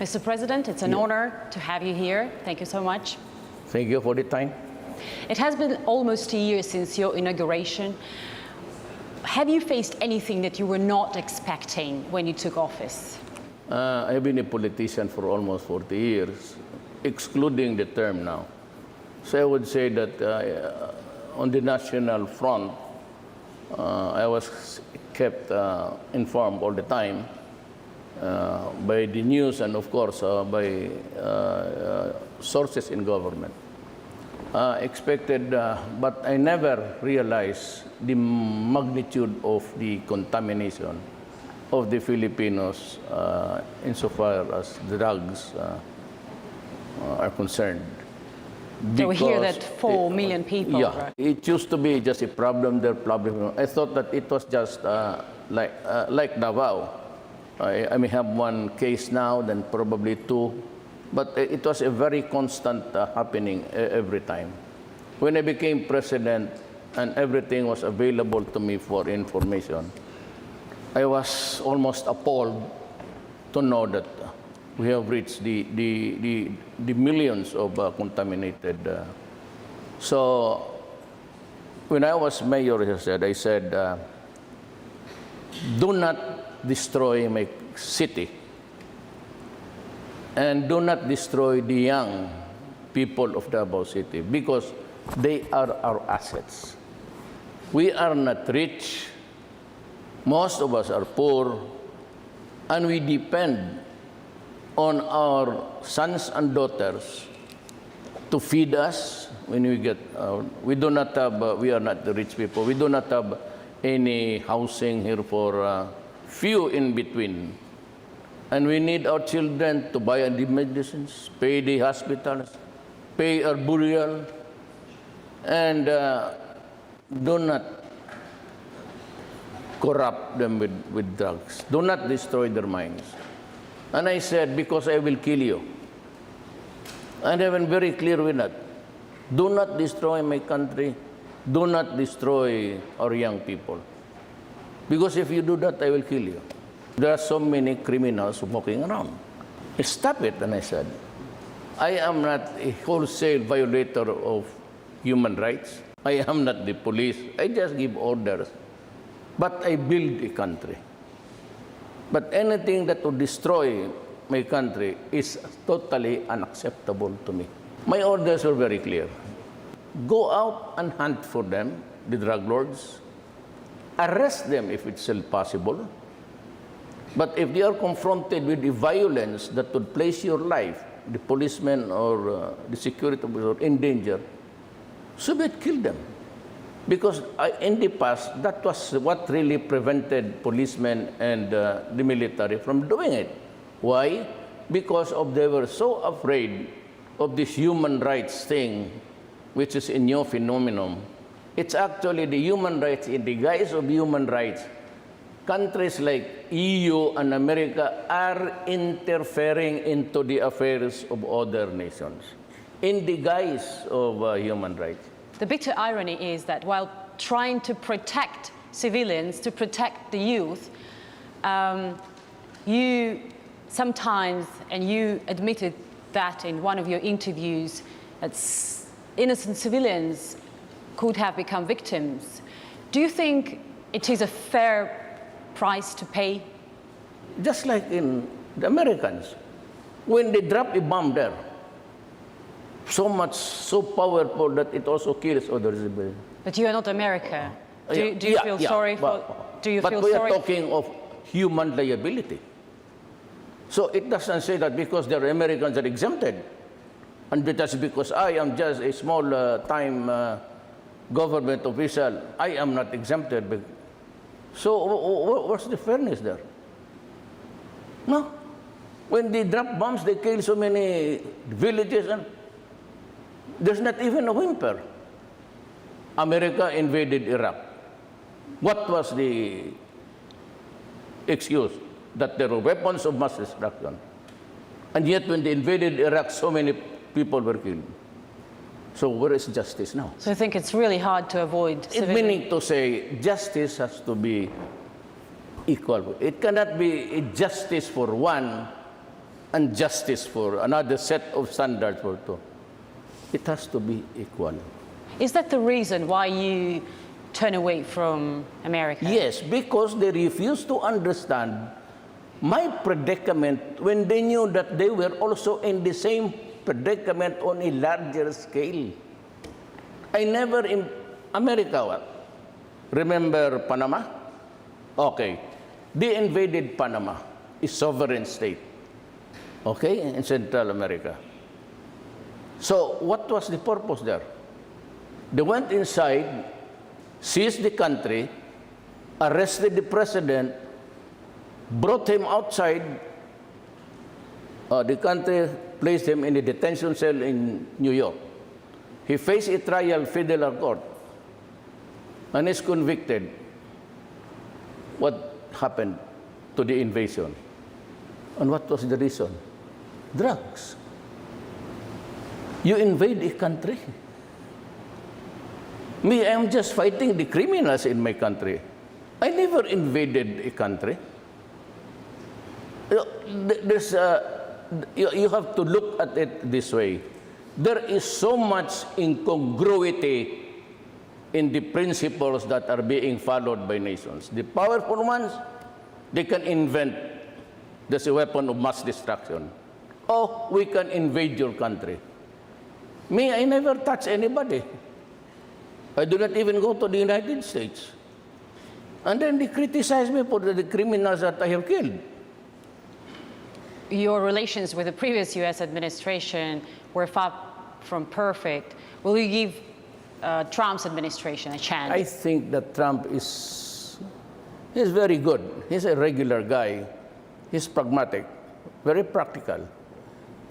Mr. President, it's an honor to have you here. Thank you so much. Thank you for the time. It has been almost a year since your inauguration. Have you faced anything that you were not expecting when you took office? I've been a politician for almost 40 years, excluding the term now. So I would say that on the national front, I was kept informed all the time by the news and, of course, by sources in government. Expected, but I never realized the magnitude of the contamination of the Filipinos insofar as drugs are concerned. So we hear that 4 million people. Yeah, right? it used to be just a problem, their problem. I thought that it was just like Davao. I may have one case now, then probably two. But it was a very constant happening every time. When I became president and everything was available to me for information, I was almost appalled to know that we have reached the millions of contaminated. So when I was mayor, I said, do not destroy my city. And do not destroy the young people of Davao City because they are our assets. We are not rich. Most of us are poor. And we depend on our sons and daughters to feed us when we get we do not have, we are not the rich people. We do not have any housing here for few in between. And we need our children to buy the medicines, pay the hospitals, pay our burial, and do not corrupt them with drugs. Do not destroy their minds. And I said, because I will kill you. And I've been very clear with that. Do not destroy my country. Do not destroy our young people. Because if you do that, I will kill you. There are so many criminals walking around. Stop it, and I said. I am not a wholesale violator of human rights. I am not the police. I just give orders. But I build a country. But anything that would destroy my country is totally unacceptable to me. My orders were very clear. Go out and hunt for them, the drug lords. Arrest them if it's still possible. But if they are confronted with the violence that would place your life, the policeman or the security officer in danger, so be it, kill them. Because in the past, that was what really prevented policemen and the military from doing it. Why? Because they were so afraid of this human rights thing, which is a new phenomenon. It's actually the human rights in the guise of human rights. Countries like EU and America are interfering into the affairs of other nations in the guise of human rights. The bitter irony is that while trying to protect civilians, to protect the youth, you sometimes, and you admitted that in one of your interviews, that innocent civilians could have become victims. Do you think it is a fair price to pay? Just like in the Americans, when they drop a bomb there, so powerful that it also kills others. But you are not America. Do you feel sorry for? Do you but feel we sorry? are talking of human liability. So it doesn't say that because the Americans are exempted, and that's because I am just a small time government official, I am not exempted. So what's the fairness there? No. When they drop bombs, they kill so many villages, and there's not even a whimper. America invaded Iraq. What was the excuse? That there were weapons of mass destruction. And yet when they invaded Iraq, so many people were killed. So where is justice now? So I think it's really hard to avoid civilian... Meaning to say, justice has to be equal. It cannot be a justice for one and justice for another set of standards for two. It has to be equal. Is that the reason why you turn away from America? Yes, because they refused to understand my predicament when they knew that they were also in the same predicament on a larger scale. I never in America, what? Remember Panama? Okay. They invaded Panama, a sovereign state, okay, in Central America. So what was the purpose there? They went inside, seized the country, arrested the president, brought him outside the country, placed him in a detention cell in New York. He faced a trial federal court and is convicted. What happened to the invasion? And what was the reason? Drugs. You invade a country. Me, I am just fighting the criminals in my country. I never invaded a country. You have to look at it this way. There is so much incongruity in the principles that are being followed by nations. The powerful ones, they can invent there's a weapon of mass destruction. Oh, we can invade your country. Me, I never touch anybody. I do not even go to the United States. And then they criticize me for the criminals that I have killed. Your relations with the previous U.S. administration were far from perfect. Will you give Trump's administration a chance? I think that Trump is very good. He's a regular guy. He's pragmatic, very practical.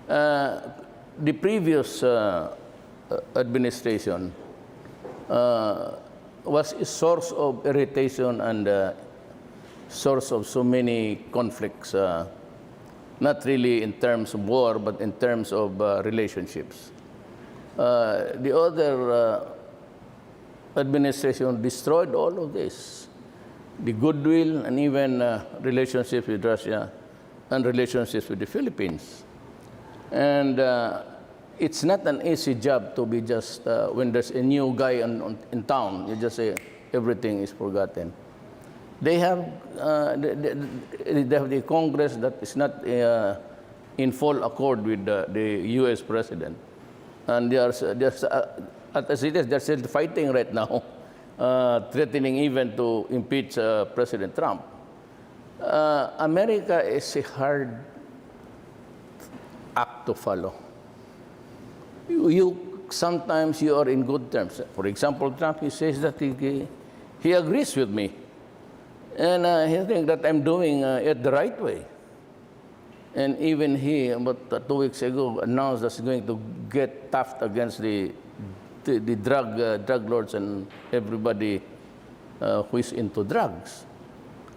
The previous administration was a source of irritation and source of so many conflicts, not really in terms of war, but in terms of relationships. The other administration destroyed all of this, the goodwill and even relationships with Russia and relationships with the Philippines. And it's not an easy job to be just, when there's a new guy in town, you just say everything is forgotten. They have the Congress that is not in full accord with the U.S. president. And as it is, they're still fighting right now, threatening even to impeach President Trump. America is a hard act to follow. Sometimes you are in good terms. For example, Trump, he says that he agrees with me. And he thinks that I'm doing it the right way. And even he, about 2 weeks ago, announced that he's going to get tough against the drug lords and everybody who is into drugs.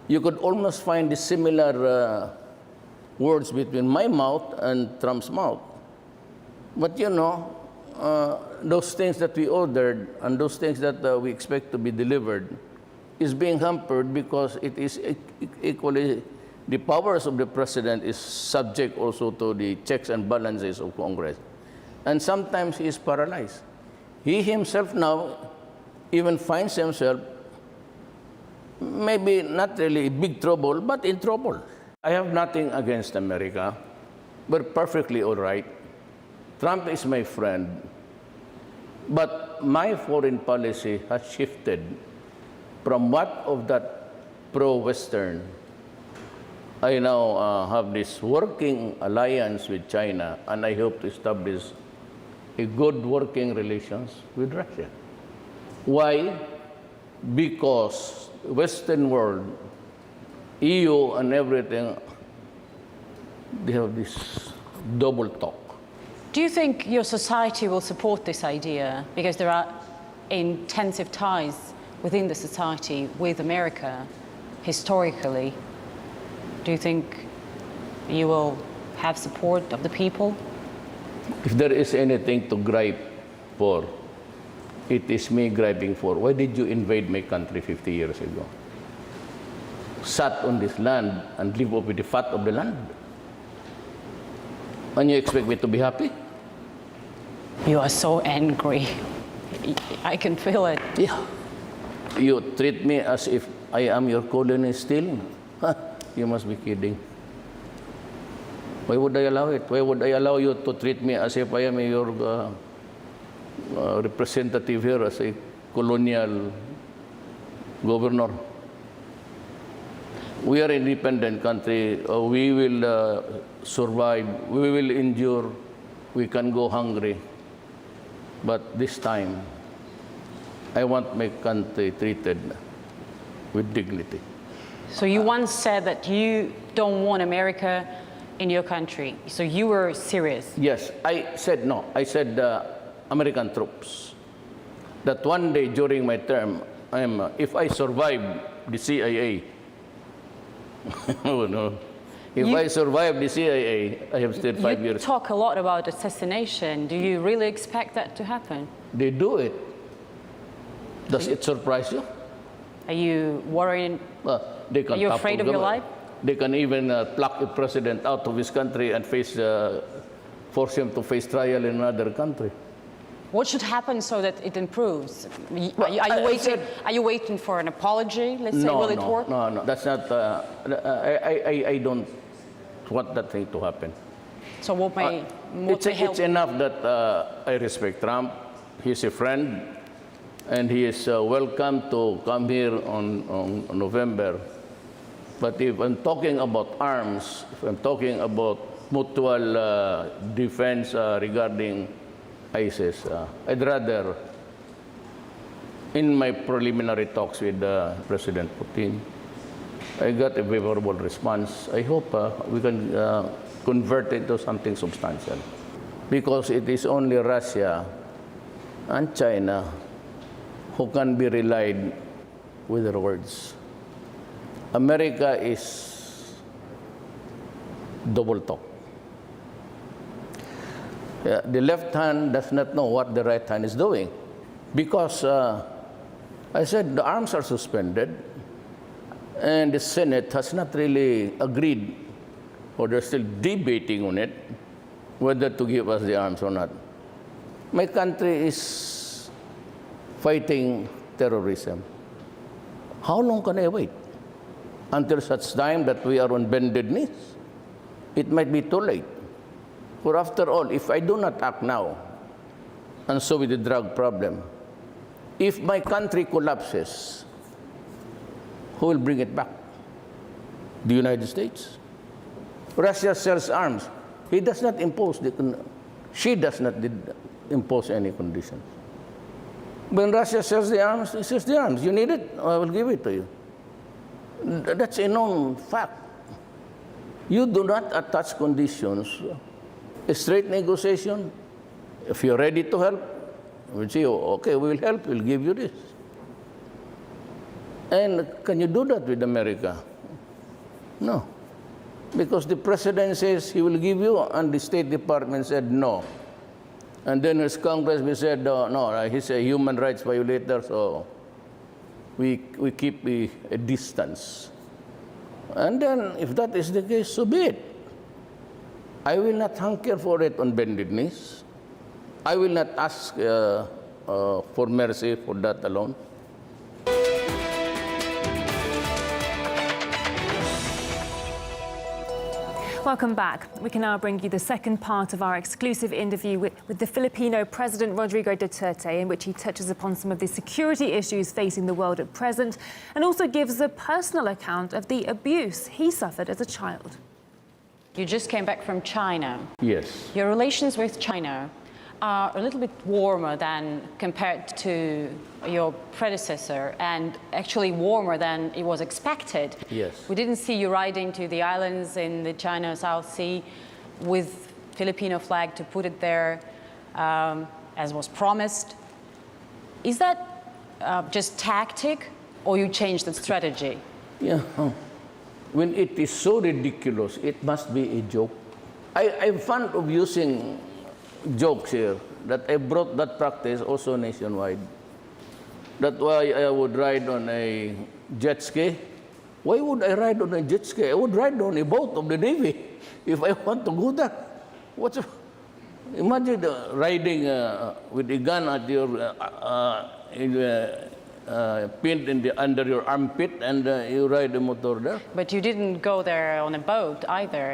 You could almost find the similar words between my mouth and Trump's mouth. But you know, those things that we ordered and those things that we expect to be delivered is being hampered because it is equally, the powers of the president is subject also to the checks and balances of Congress. And sometimes he is paralyzed. He himself now even finds himself maybe not really big trouble, but in trouble. I have nothing against America. We're perfectly all right. Trump is my friend. But my foreign policy has shifted from what of that pro-Western. I now have this working alliance with China, and I hope to establish a good working relations with Russia. Why? Because Western world, EU and everything, they have this double talk. Do you think your society will support this idea? Because there are intensive ties within the society with America historically. Do you think you will have support of the people? If there is anything to gripe for, it is me griping for. Why did you invade my country 50 years ago? Sat on this land and live off with the fat of the land. And you expect me to be happy? You are so angry. I can feel it. Yeah. You treat me as if I am your colony still? Huh, you must be kidding. Why would I allow it? Why would I allow you to treat me as if I am your representative here as a colonial governor? We are an independent country. We will survive. We will endure. We can go hungry. But this time, I want my country treated with dignity. So you once said that you don't want America in your country. So you were serious. Yes, I said no. I said American troops. That one day during my term, if I survive the CIA, oh no. If I survive the CIA, I have stayed 5 years. You talk a lot about assassination. Do you really expect that to happen? They do it. Does it surprise you? Are you worried? They can Are you afraid of your life? They can even pluck a president out of his country and force him to face trial in another country. What should happen so that it improves? Are you waiting for an apology? Let's say, will it work? No, that's not. I don't want that thing to happen. So what may help? It's enough that I respect Trump. He's a friend, and he is welcome to come here on November. But if I'm talking about arms, if I'm talking about mutual defense regarding ISIS, I'd rather, in my preliminary talks with President Putin, I got a favorable response. I hope we can convert it to something substantial. Because it is only Russia and China who can be relied with their words. America is double talk. The left hand does not know what the right hand is doing. Because I said the arms are suspended, and the Senate has not really agreed, or they're still debating on it, whether to give us the arms or not. My country is fighting terrorism. How long can I wait? Until such time that we are on bended knees? It might be too late. For after all, if I do not act now, and so with the drug problem, if my country collapses, who will bring it back? The United States. Russia sells arms. He does not impose she does not impose any conditions. When Russia sells the arms, he says the arms. You need it? I will give it to you. That's a known fact. You do not attach conditions. A straight negotiation, if you're ready to help, we'll say, oh, okay, we will help, we'll give you this. And can you do that with America? No. Because the president says he will give you, and the State Department said no. And then his congressman said, no, he's a human rights violator, so we keep a distance. And then, if that is the case, so be it. I will not hanker for it on bended knees. I will not ask for mercy for that alone. Welcome back. We can now bring you the second part of our exclusive interview with the Filipino President Rodrigo Duterte, in which he touches upon some of the security issues facing the world at present and also gives a personal account of the abuse he suffered as a child. You just came back from China. Yes. Your relations with China are a little bit warmer than compared to your predecessor, and actually warmer than it was expected. Yes. We didn't see you riding to the islands in the China South Sea with Filipino flag to put it there as was promised. Is that just tactic, or you changed the strategy? Yeah. When it is so ridiculous, it must be a joke. I'm fond of using jokes here, that I brought that practice also nationwide. That's why I would ride on a jet ski. Why would I ride on a jet ski? I would ride on a boat of the Navy if I want to go there. What's imagine riding with a gun at your pinned under your armpit, and you ride a motor there. But you didn't go there on a boat either.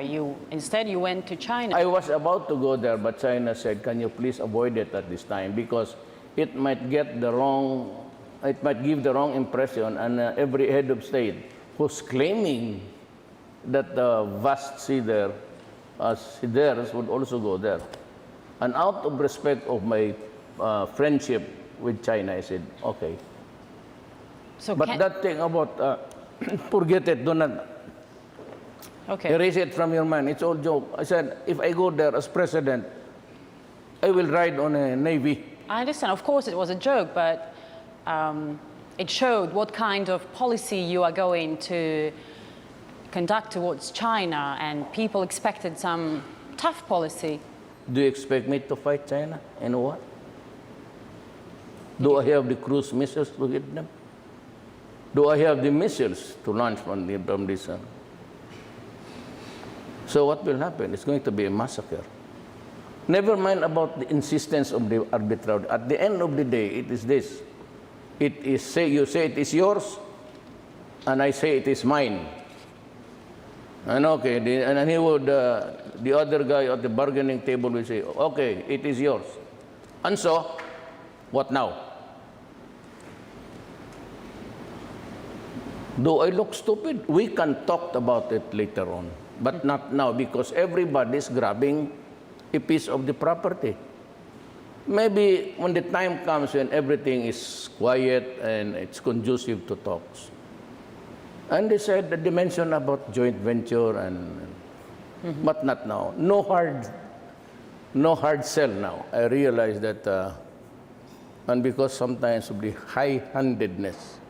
Instead you went to China. I was about to go there, but China said, "Can you please avoid it at this time because it might give the wrong impression." And every head of state who's claiming that the vast sea there as theirs would also go there. And out of respect of my friendship with China, I said, okay. So But that thing about, forget it, do not erase it from your mind. It's all joke. I said, if I go there as president, I will ride on a navy. I understand. Of course it was a joke, but it showed what kind of policy you are going to conduct towards China, and people expected some tough policy. Do you expect me to fight China? And what? Do I have the cruise missiles to hit them? Do I have the missiles to launch from this? So what will happen? It's going to be a massacre. Never mind about the insistence of the arbitrary. At the end of the day, it is this. It is you say it is yours, and I say it is mine. And okay, and he would, the other guy at the bargaining table will say, okay, it is yours. And so, what now? Do I look stupid? We can talk about it later on, but not now because everybody is grabbing a piece of the property. Maybe when the time comes when everything is quiet and it's conducive to talks. And they said that they mentioned about joint venture but not now. No hard sell now. I realize that, and because sometimes of the high-handedness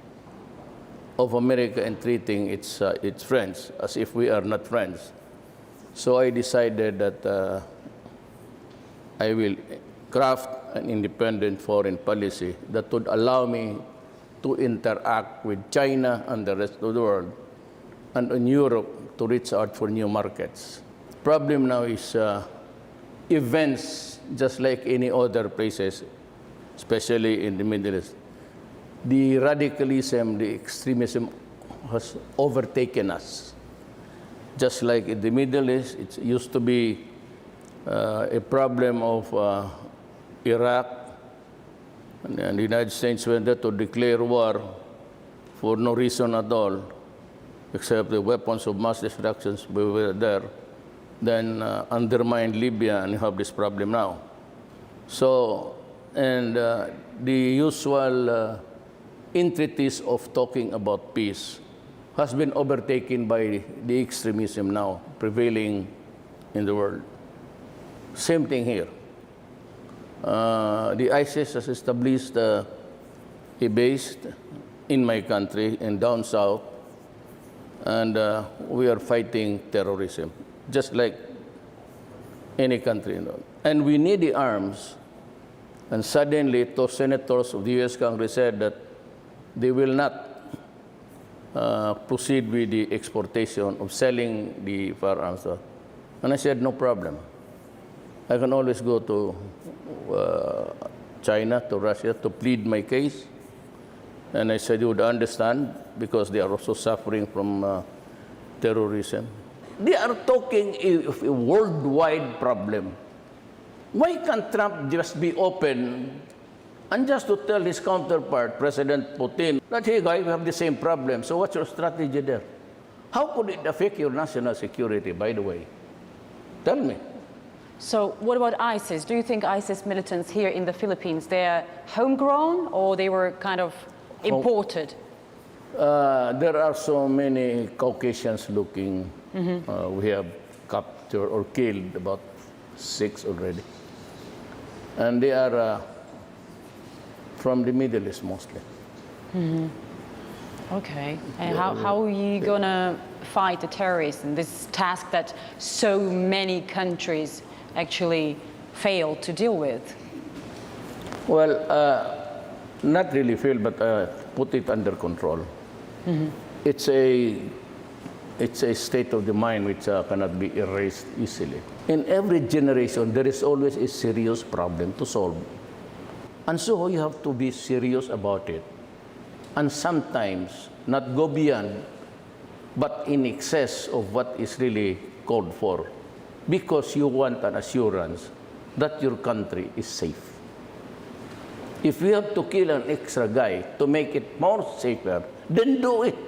of America in treating its friends as if we are not friends. So I decided that I will craft an independent foreign policy that would allow me to interact with China and the rest of the world, and in Europe to reach out for new markets. Problem now is events, just like any other places, especially in the Middle East. The radicalism, the extremism has overtaken us. Just like in the Middle East, it used to be a problem of Iraq, and the United States went there to declare war for no reason at all, except the weapons of mass destruction. We were there. Then undermined Libya, and you have this problem now. So, and the usual entreaties of talking about peace has been overtaken by the extremism now prevailing in the world. Same thing here. The ISIS has established a base in my country and down south, and we are fighting terrorism, just like any country. And we need the arms. And suddenly, two senators of the U.S. Congress said that they will not proceed with the exportation of selling the firearms. And I said, no problem. I can always go to China, to Russia, to plead my case. And I said, you would understand, because they are also suffering from terrorism. They are talking of a worldwide problem. Why can't Trump just be open and just to tell his counterpart, President Putin, that, hey, guys, we have the same problem. So what's your strategy there? How could it affect your national security, by the way? Tell me. So what about ISIS? Do you think ISIS militants here in the Philippines, they're homegrown or they were kind of imported? There are so many Caucasians looking. We have captured or killed about 6 already. And they are from the Middle East mostly. Okay. And how are you going to fight the terrorists in this task that so many countries actually fail to deal with? Well, not really fail, but put it under control. It's a It's a state of the mind which cannot be erased easily. In every generation, there is always a serious problem to solve. And so you have to be serious about it. And sometimes not go beyond, but in excess of what is really called for, because you want an assurance that your country is safe. If you have to kill an extra guy to make it more safer, then do it.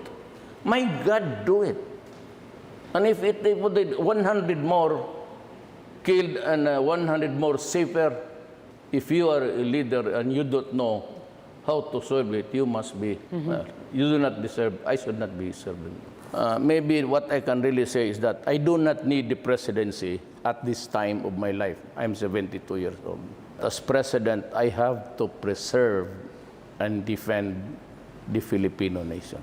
My God, do it. And if they put 100 more killed and 100 more safer, if you are a leader and you don't know how to solve it, you must be, you do not deserve, I should not be serving. Maybe what I can really say is that I do not need the presidency at this time of my life. I'm 72 years old. As president, I have to preserve and defend the Filipino nation.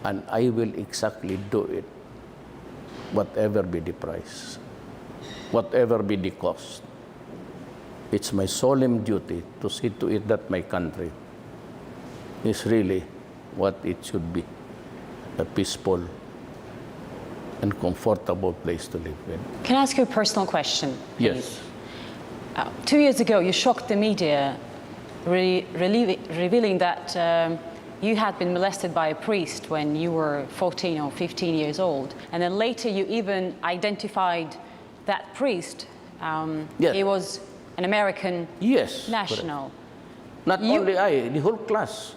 And I will exactly do it, whatever be the price, whatever be the cost. It's my solemn duty to see to it that my country is really what it should be, a peaceful and comfortable place to live in. Can I ask you a personal question? Yes. 2 years ago, you shocked the media, revealing that you had been molested by a priest when you were 14 or 15 years old. And then later you even identified that priest. Yes. He was an American national. Correct. Not only I, the whole class.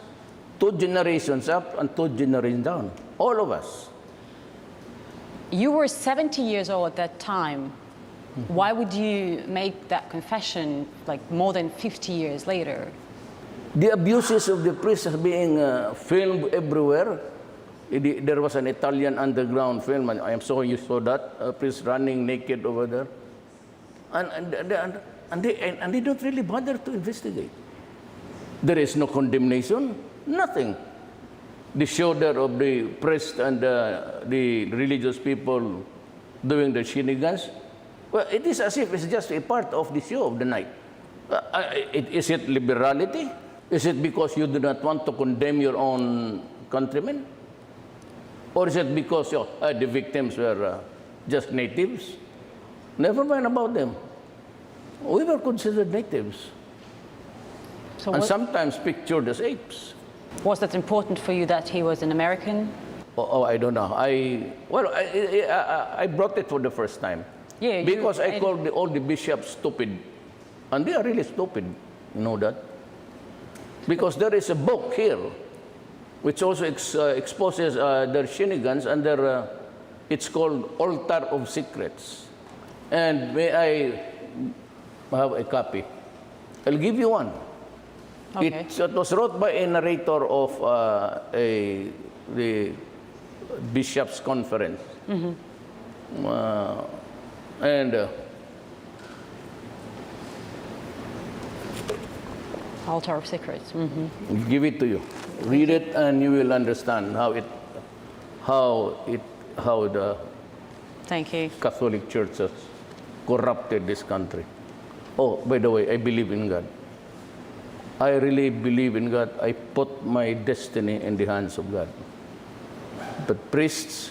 2 generations up and 2 generations down. All of us. You were 70 years old at that time. Why would you make that confession like more than 50 years later? The abuses of the priests are being filmed everywhere. There was an Italian underground film, and I am sure you saw that, a priest running naked over there. And they don't really bother to investigate. There is no condemnation, nothing. The shoulder of the priest and the religious people doing the shenanigans, well, it is as if it's just a part of the show of the night. Is it liberality? Is it because you do not want to condemn your own countrymen? Or is it because the victims were just natives? Never mind about them. We were considered natives. So and sometimes pictured as apes. Was that important for you that he was an American? Oh, I don't know. I brought it for the first time. Yeah, because I called all the bishops stupid. And they are really stupid, you know that? Because there is a book here which also exposes their shenanigans, and it's called Altar of Secrets. And may I have a copy? I'll give you one. Okay. It was wrote by a narrator of the Bishops' Conference. Altar of Secrets. I'll give it to you. Read it, and you will understand how the Thank you. Catholic Church has corrupted this country. Oh, by the way, I believe in God. I really believe in God. I put my destiny in the hands of God. But priests